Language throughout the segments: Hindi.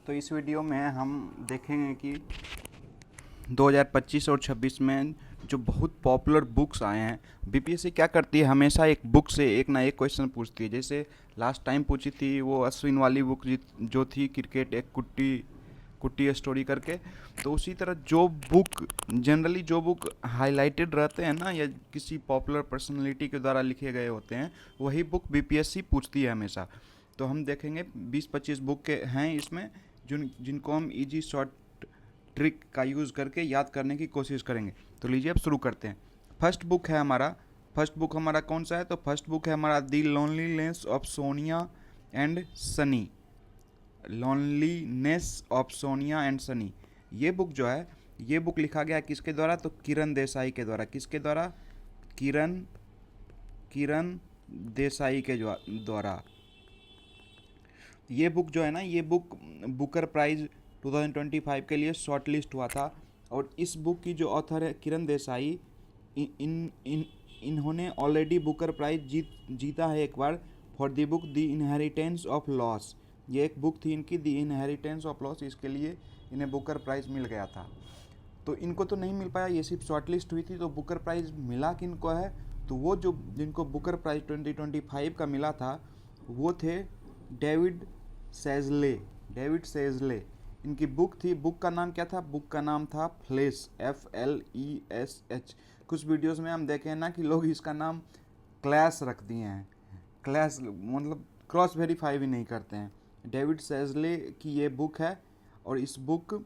तो इस वीडियो में हम देखेंगे कि 2025 और 26 में जो बहुत पॉपुलर बुक्स आए हैं, बीपीएससी क्या करती है, हमेशा एक बुक से एक ना एक क्वेश्चन पूछती है। जैसे लास्ट टाइम पूछी थी वो अश्विन वाली बुक जो थी, क्रिकेट एक कुट्टी कुट्टी स्टोरी करके। तो उसी तरह जो बुक जनरली जो बुक हाईलाइटेड रहते हैं ना, या किसी पॉपुलर पर्सनालिटी के द्वारा लिखे गए होते हैं, वही बुक बीपीएससी पूछती है हमेशा। तो हम देखेंगे 20-25 बुक के हैं इसमें, जिनको हम इजी शॉर्ट ट्रिक का यूज़ करके याद करने की कोशिश करेंगे। तो लीजिए अब शुरू करते हैं। फर्स्ट बुक हमारा कौन सा है? तो फर्स्ट बुक है हमारा the loneliness of Sonia and Sunny. Loneliness of Sonia and Sunny, ये बुक जो है, ये बुक लिखा गया किसके द्वारा? तो किरण देसाई के द्वारा। किसके द्वारा? किरण किरण देसाई के द्वारा। ये बुक जो है ना, ये बुक बुकर प्राइज़ 2025 के लिए शॉर्ट लिस्ट हुआ था। और इस बुक की जो ऑथर है किरण देसाई, इन्होंने ऑलरेडी बुकर प्राइज़ जीता है एक बार for the book the inheritance of loss. ये एक बुक थी इनकी, द इनहेरिटेंस ऑफ लॉस, इसके लिए इन्हें बुकर प्राइज़ मिल गया था। तो इनको तो नहीं मिल पाया, ये सिर्फ शॉर्ट लिस्ट हुई थी। तो बुकर प्राइज़ मिला किनको है? तो वो जो जिनको बुकर प्राइज़ 2025 का मिला था, वो थे डेविड सेजले। इनकी बुक थी, बुक का नाम क्या था? बुक का नाम था फ्लेश, FLESH। कुछ वीडियोस में हम देखे हैं ना कि लोग इसका नाम क्लैश रख दिए हैं। क्लैश मतलब क्रॉस वेरीफाई भी नहीं करते हैं। डेविड सेजले की ये बुक है, और इस बुक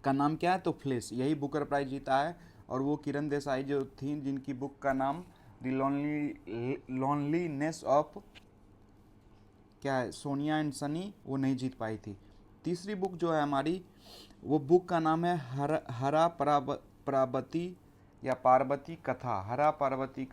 का नाम क्या है? तो फ्लेश। यही बुकर प्राइज जीता है। और वो किरण देसाई जो थी, जिनकी बुक का नाम द लोनलीनेस ऑफ क्या है, सोनिया एंड सनी, वो नहीं जीत पाई थी। तीसरी बुक जो है हमारी, वो बुक का नाम है हरा पार्वती या पार्वती कथा। हर पार्वती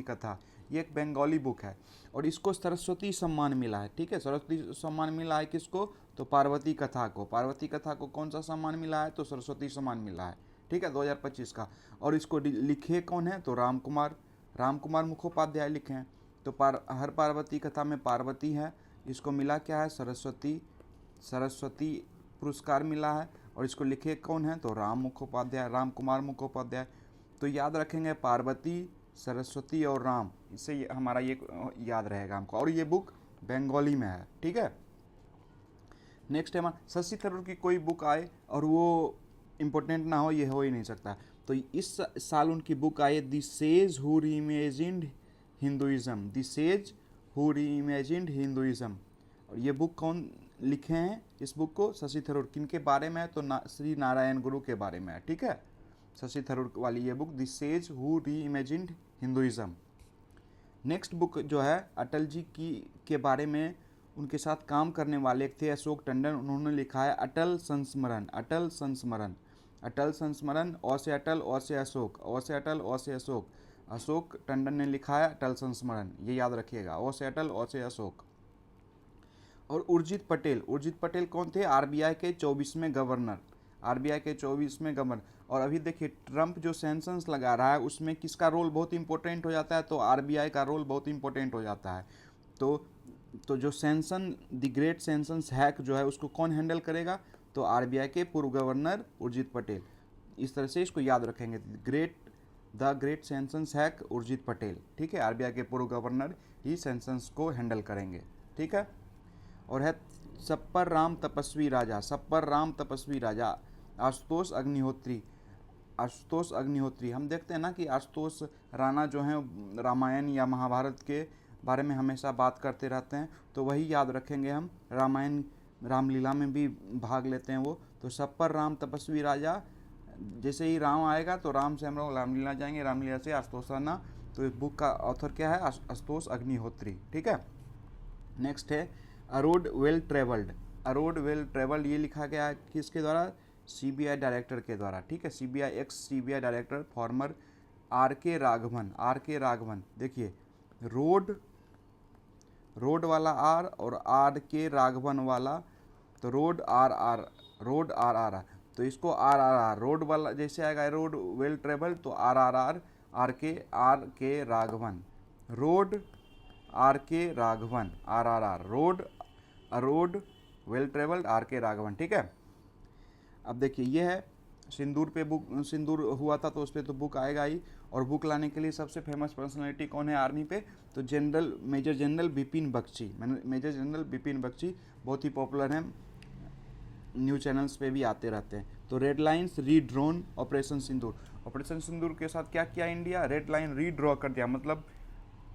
कथा। ये एक बंगाली बुक है, और इसको सरस्वती सम्मान मिला है। ठीक है, सरस्वती सम्मान मिला है किसको? तो पार्वती कथा को। पार्वती कथा को कौन सा सम्मान मिला है? तो सरस्वती सम्मान मिला है। ठीक है, 2025 का। और इसको लिखे कौन है? तो राम कुमार मुखोपाध्याय लिखे हैं। तो हर पार्वती कथा में पार्वती है, इसको मिला क्या है? सरस्वती पुरस्कार मिला है। और इसको लिखे कौन है? तो राम कुमार मुखोपाध्याय। तो याद रखेंगे पार्वती, सरस्वती और राम, इससे हमारा ये याद रहेगा हमको। और ये बुक बंगाली में है। ठीक है, नेक्स्ट है हमारा शशि थरूर की कोई बुक आए और वो इम्पोर्टेंट ना हो, ये हो ही नहीं सकता। तो इस साल उनकी book I the sage who reimagined Hinduism. और ये बुक कौन लिखे हैं? इस बुक को शशि थरूर। किनके बारे में है? तो श्री नारायण गुरु के बारे में है। ठीक है, शशि थरूर वाली ये book the sage who reimagined Hinduism. Next book जो है अटल जी की के बारे में, उनके साथ काम करने वाले एक थे अशोक टंडन, उन्होंने लिखा है अटल संस्मरण। अ से अटल, अ से अशोक, अशोक टंडन ने लिखा है अटल संस्मरण, ये याद रखिएगा, अ से अटल, अ से अशोक। और उर्जित पटेल कौन थे? आरबीआई के 24वें गवर्नर। और अभी देखिए ट्रंप जो सैंक्शंस लगा रहा है, उसमें किसका रोल बहुत इंपॉर्टेंट हो जाता है? तो आरबीआई का रोल बहुत इंपॉर्टेंट हो जाता है। तो जो sanction, the great sanctions hack जो है, उसको कौन हैंडल करेगा? तो आरबीआई के पूर्व गवर्नर उर्जित पटेल। इस तरह से इसको याद रखेंगे, the great sanctions hack Urjit Patel. ठीक है, आरबीआई के पूर्व गवर्नर ही सैंक्शंस को हैंडल करेंगे। ठीक है, और है सप्पर राम तपस्वी राजा आशुतोष अग्निहोत्री। हम देखते हैं ना कि आशुतोष राणा जो हैं रामायण या महाभारत के बारे में हमेशा बात करते रहते हैं, तो वही याद रखेंगे हम। रामायण रामलीला में भी भाग लेते हैं वो। तो सप्पर राम तपस्वी राजा, जैसे ही राम आएगा तो राम से हम लोग रामलीला जाएंगे, रामलीला से आशुतोष राणा। तो इस बुक का ऑथर क्या है? आशुतोष अग्निहोत्री। ठीक है, नेक्स्ट है अ रोड वेल ट्रेवल्ड। ये लिखा गया है किसके द्वारा? सीबीआई डायरेक्टर के द्वारा। ठीक है, सीबीआई डायरेक्टर फॉर्मर आर के राघवन। देखिए रोड वाला आर और आर के राघवन वाला, तो रोड आर। तो इसको आर रोड वाला जैसे आएगा, रोड वेल ट्रेवल, तो आर के राघवन, रोड आर के Raghavan, road well travelled R.K. Raghavan, ठीक है। अब देखिए ये है सिंदूर पे बुक, सिंदूर हुआ था तो उस पर तो बुक आएगा ही। और बुक लाने के लिए सबसे फेमस पर्सनालिटी कौन है आर्मी पे, तो general major general Bipin Bakshi. Major general Bipin Bakshi बहुत ही पॉपुलर हैं, न्यूज चैनल्स पे भी आते रहते हैं। तो red lines redrawn operation Sindoor, operation Sindoor के साथ क्या किया इंडिया, रेड लाइन रीड्रॉ कर दिया, मतलब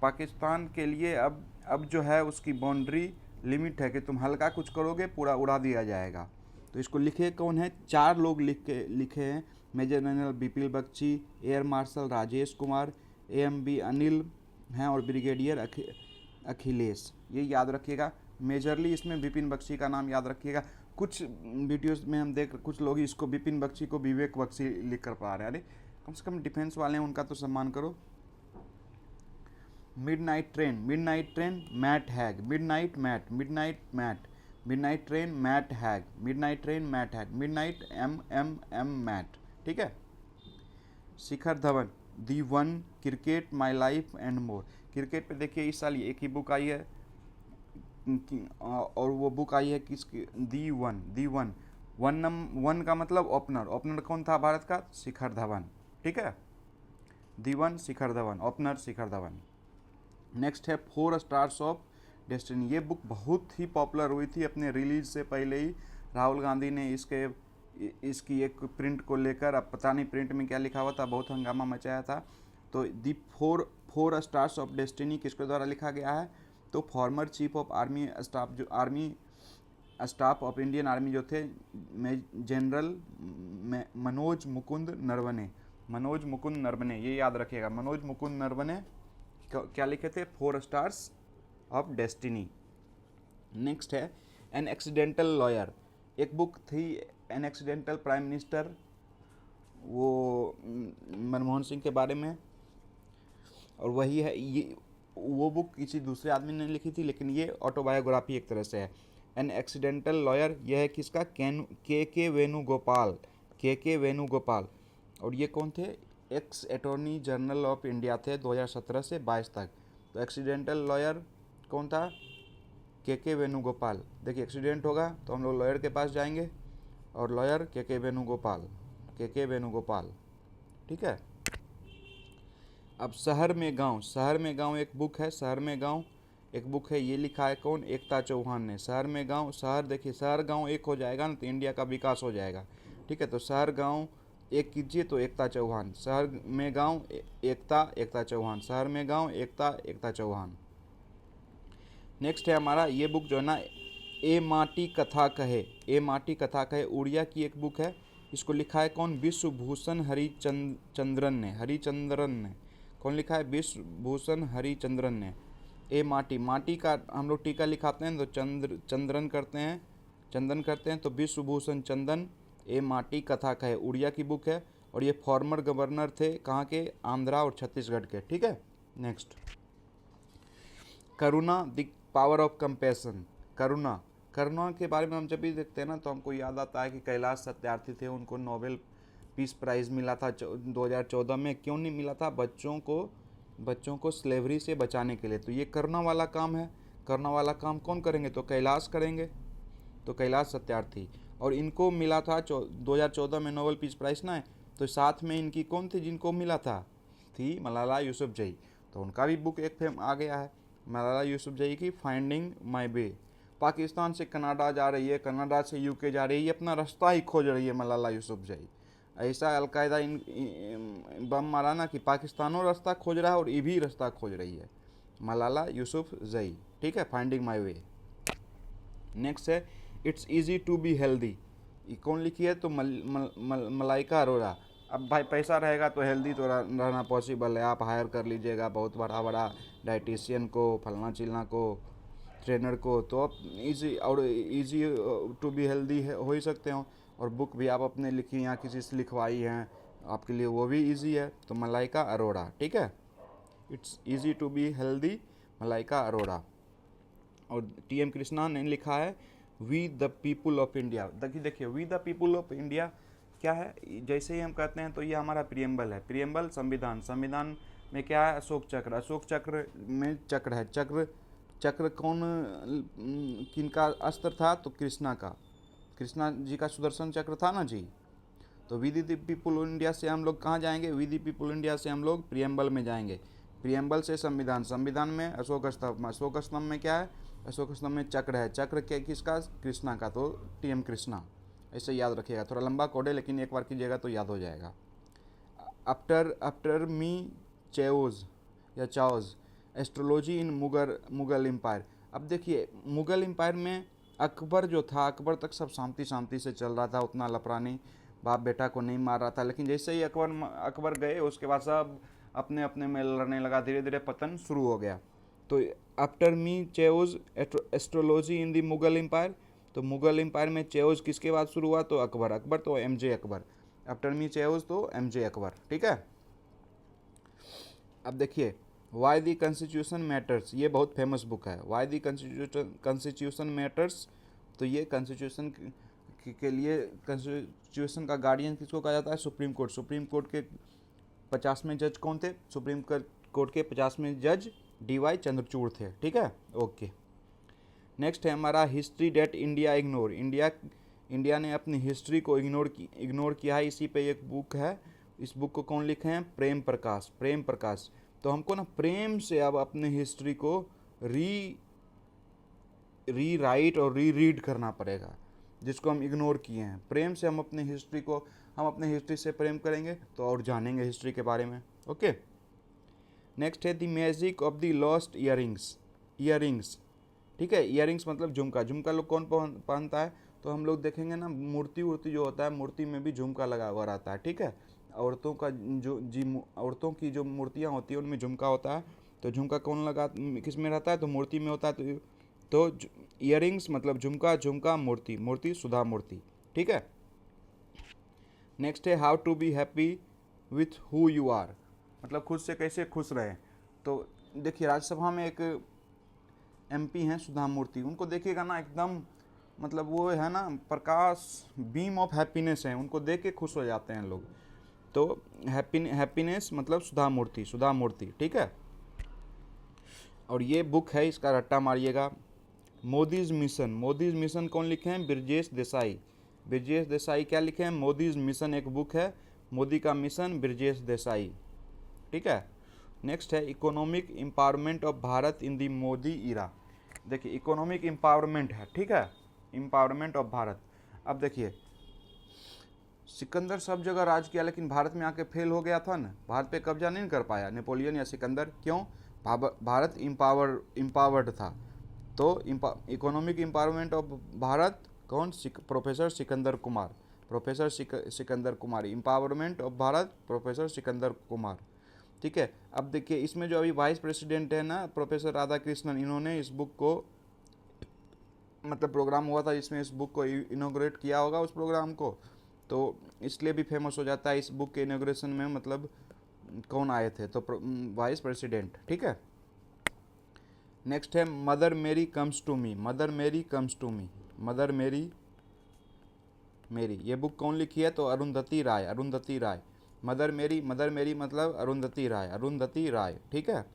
पाकिस्तान के लिए अब जो है उसकी बाउंड्री लिमिट है कि तुम हल्का कुछ करोगे पूरा उड़ा दिया जाएगा। तो इसको लिखे कौन है, 4 लोग लिखे हैं, major general Bipin Bakshi, air marshal Rajesh Kumar, AMB Anil हैं और ब्रिगेडियर अखिलेश। ये याद रखिएगा, मेजरली इसमें बिपिन बख्शी का नाम याद रखिएगा। कुछ वीडियोस में हम देख कुछ लोग इसको बिपिन बख्शी को विवेक बख्शी लिख कर पा रहे हैं, अरे कम से कम डिफेंस वाले हैं उनका तो सम्मान करो। Midnight train Matt Haig, midnight train Matt Haig, midnight Matt, ठीक है। Shikhar Dhawan the one, cricket my life and more. Cricket पे देखिए इस साल एक ही बुक आई है और वो बुक आई है किसकी, दी वन का मतलब ओपनर कौन था भारत का, शिखर धवन, ठीक है। दी one Shikhar Dhawan, opener Shikhar Dhawan. Next है 4 स्टार्स ऑफ डेस्टिनी। ये बुक बहुत ही पॉपुलर हुई थी अपने रिलीज से पहले ही। राहुल गांधी ने इसकी एक प्रिंट को लेकर, अब पता नहीं प्रिंट में क्या लिखा हुआ था, बहुत हंगामा मचाया था। तो दी 4 स्टार्स ऑफ डेस्टिनी किसके द्वारा लिखा गया है, तो former chief of army staff, जो army staff of Indian army जो थे जनरल मनोज मुकुंद नरवणे, ये याद रखिएगा, मनोज मुकुंद नरवणे क्या लिखे थे, 4 स्टार्स ऑफ डेस्टिनी। नेक्स्ट है एन एक्सीडेंटल लॉयर। एक बुक थी एन एक्सीडेंटल प्राइम मिनिस्टर, वो मनमोहन सिंह के बारे में, और वही है ये, वो बुक किसी दूसरे आदमी ने लिखी थी लेकिन ये ऑटोबायोग्राफी एक तरह से है। एन एक्सीडेंटल लॉयर यह है किसका, के वेणुगोपाल। और ये कौन थे, x attorney general of India थे 2017 से 22 तक। तो एक्सीडेंटल लॉयर कौन था, के वेणुगोपाल। देखिए एक्सीडेंट होगा तो हम लोग लॉयर के पास जाएंगे और लॉयर के वेणुगोपाल, ठीक है। अब शहर में गांव एक बुक है, ये लिखा है कौन, एकता चौहान ने। शहर में गांव, देखिए शहर गांव एक हो जाएगा ना तो इंडिया का विकास हो जाएगा, ठीक है। तो शहर गांव एक कीजिए तो एकता चौहान, शहर में गांव एकता चौहान, शहर में गांव एकता चौहान। नेक्स्ट है हमारा ये बुक जो है ना, ए माटी कथा कहे, उड़िया की एक बुक है। इसको लिखा है कौन, विश्वभूषण हरिचंद्रन ने। कौन लिखा है, विश्वभूषण हरिचंद्रन ने। ए माटी का हम लोग टीका लिखाते हैं तो चंदन करते हैं, तो विश्वभूषण चंदन। ए माटी कथा कहे उड़िया की बुक है और ये फॉर्मर गवर्नर थे कहाँ के, आंध्रा और छत्तीसगढ़ के, ठीक है। Next Karuna the power of compassion. Karuna के बारे में हम जब भी देखते हैं ना तो हमको याद आता है कि कैलाश सत्यार्थी थे, उनको नोबेल पीस प्राइज़ मिला था 2014 में। क्यों नहीं मिला था, बच्चों को स्लेवरी से बचाने के लिए। तो ये करुणा वाला काम है, करुणा वाला काम कौन करेंगे, तो कैलाश करेंगे, तो कैलाश सत्यार्थी। और इनको मिला था 2014 में नोबेल पीस प्राइज़ ना, तो साथ में इनकी कौन थी जिनको मिला था, थी मलाला यूसुफजई। तो उनका भी बुक एक फेम आ गया है, मलाला यूसुफजई की फाइंडिंग माई वे। पाकिस्तान से कनाडा जा रही है, कनाडा से UK जा रही है, अपना रास्ता ही खोज रही है मलाला यूसुफजई। ऐसा अलकायदा बम मारा ना कि पाकिस्तानों रास्ता खोज रहा है और ये भी रास्ता खोज रही है, मलाला यूसुफजई, ठीक है। Finding my way. नेक्स्ट है it's easy to be healthy. ये कौन लिखी है, तो मलाइका अरोड़ा। अब भाई पैसा रहेगा तो हेल्दी तो रहना पॉसिबल है, आप हायर कर लीजिएगा बहुत बड़ा डाइटिशियन को, फलना चिलना को, ट्रेनर को, तो आप ईजी टू बी हेल्दी हो ही सकते हो। और बुक भी आप अपने लिखी या किसी से लिखवाई हैं आपके लिए, वो भी इजी है। तो मलाइका अरोड़ा, ठीक है। It's easy to be healthy, Malaika Arora. और TM कृष्णा ने लिखा है we the people of India. देखिए we the people of India क्या है, जैसे ही हम कहते हैं तो ये हमारा प्रियम्बल है। प्रियम्बल संविधान में क्या है, अशोक चक्र में चक्र है, चक्र कौन किनका अस्त्र था? तो कृष्णा का, कृष्णा जी का सुदर्शन चक्र था ना जी। तो वी द पीपुल इंडिया से हम लोग कहाँ जाएंगे? वी द पीपुल इंडिया से हम लोग प्रियम्बल में जाएंगे। प्रियम्बल से संविधान, संविधान में अशोक स्तंभ, अशोक स्तंभ में क्या है? अशोक स्तंभ में चक्र है, चक्र क्या किसका? कृष्णा का, तो टीएम कृष्णा। ऐसे याद रखिएगा, थोड़ा लंबा कोड है लेकिन एक बार कीजिएगा तो याद हो जाएगा। आफ्टर मी चेओज या चाओज, एस्ट्रोलॉजी इन मुगल एम्पायर। अब देखिए मुगल एम्पायर में अकबर जो था, अकबर तक सब शांति शांति से चल रहा था, उतना लफड़ा नहीं, बाप बेटा को नहीं मार रहा था। लेकिन जैसे ही अकबर गए उसके बाद सब अपने अपने में लड़ने लगा, धीरे धीरे पतन शुरू हो गया। तो after me chaos astrology in the Mughal empire, तो मुगल एम्पायर में चेओज किसके बाद शुरू हुआ? तो अकबर, अकबर तो एमजे अकबर। आफ्टर मी चेओज तो एमजे अकबर, ठीक है। अब देखिए वाई दी कॉन्स्टिट्यूशन मैटर्स, ये बहुत फेमस बुक है, वाई दी कॉन्स्टिट्यूशन मैटर्स। तो ये कॉन्स्टिट्यूशन के लिए, कॉन्स्टिट्यूशन का गार्डियन किसको कहा जाता है? Supreme court. सुप्रीम कोर्ट के 50वें जज कौन थे? सुप्रीम कोर्ट के 50वें जज DY चंद्रचूड़ थे, ठीक है, ओके। नेक्स्ट है हमारा history that India ignore. India ने अपनी हिस्ट्री को इग्नोर किया है, इसी पे एक बुक है। इस बुक को कौन लिखे हैं? प्रेम प्रकाश, प्रेम प्रकाश। तो हमको ना प्रेम से अब अपने हिस्ट्री को री राइट और री रीड करना पड़ेगा, जिसको हम इग्नोर किए हैं। प्रेम से हम अपने हिस्ट्री को, हम अपने हिस्ट्री से प्रेम करेंगे तो और जानेंगे हिस्ट्री के बारे में, ओके। नेक्स्ट है the magic of the lost earrings, earrings, ठीक है। ईयरिंग्स मतलब झुमका, झुमका लोग कौन पहनता है? तो हम लोग देखेंगे ना मूर्ति वूर्ति जो होता है, मूर्ति में भी झुमका लगा हुआ रहता है, ठीक है। औरतों का औरतों की जो मूर्तियाँ होती है उनमें झुमका होता है। तो झुमका कौन लगा, किस में रहता है? तो मूर्ति में होता है। तो ईयरिंग्स मतलब झुमका, झुमका मूर्ति, मूर्ति सुधा मूर्ति, ठीक है। नेक्स्ट है how to be happy with who you are, मतलब खुद से कैसे खुश रहे। तो देखिए राज्यसभा में एक MP हैं सुधा मूर्ति, उनको देखिएगा ना एकदम, मतलब वो है ना प्रकाश, बीम ऑफ हैप्पीनेस है, उनको देख के खुश हो जाते हैं लोग। तो हैप्पीनेस मतलब सुधा मूर्ति, सुधा मूर्ति, ठीक है। और ये बुक है, इसका रट्टा मारिएगा, मोदीज मिशन। मोदीज मिशन कौन लिखे हैं? ब्रजेश देसाई। ब्रजेश देसाई क्या लिखे हैं? मोदीज मिशन एक बुक है, मोदी का मिशन, ब्रजेश देसाई, ठीक है। नेक्स्ट है इकोनॉमिक एम्पावरमेंट ऑफ भारत इन दी मोदी इरा। देखिए इकोनॉमिक एम्पावरमेंट है, ठीक है, एम्पावरमेंट ऑफ भारत। अब देखिए सिकंदर सब जगह राज किया लेकिन भारत में आके फेल हो गया था ना, भारत पे कब्जा नहीं कर पाया नेपोलियन या सिकंदर, क्यों? भारत एम्पावर्ड था। तो इकोनॉमिक एम्पावरमेंट ऑफ भारत कौन? Professor Sikandar Kumar, professor Sikandar Kumar, empowerment of Bharat professor Sikandar Kumar, ठीक है। अब देखिए इसमें जो अभी वाइस प्रेसिडेंट है ना प्रोफेसर राधाकृष्णन, इन्होंने इस बुक को, मतलब प्रोग्राम हुआ था जिसमें इस बुक को इनोग्रेट किया होगा उस प्रोग्राम को, तो इसलिए भी फेमस हो जाता है इस बुक के इनोग्रेशन में, मतलब कौन आए थे? तो वाइस प्रेसिडेंट, ठीक है। नेक्स्ट है मदर मेरी कम्स टू मी, मदर मेरी कम्स टू मी, मदर मेरी मेरी, ये बुक कौन लिखी है? तो अरुंधति राय, अरुंधति राय। मदर मेरी मतलब अरुंधति राय, अरुंधति राय, ठीक है।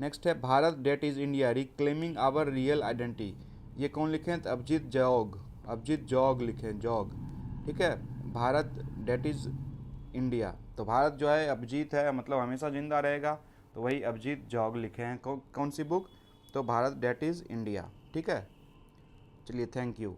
नेक्स्ट है Bharat that is India reclaiming our real identity, ये कौन लिखे हैं? तो अभिजीत जौग, अभिजीत जौग लिखे हैं, जौग, ठीक है। भारत डेट इज इंडिया, तो भारत जो है अभिजीत है, मतलब हमेशा जिंदा रहेगा, तो वही अभिजीत जौग लिखे हैं। कौन सी बुक? तो भारत डेट इज इंडिया, ठीक है। चलिए थैंक यू।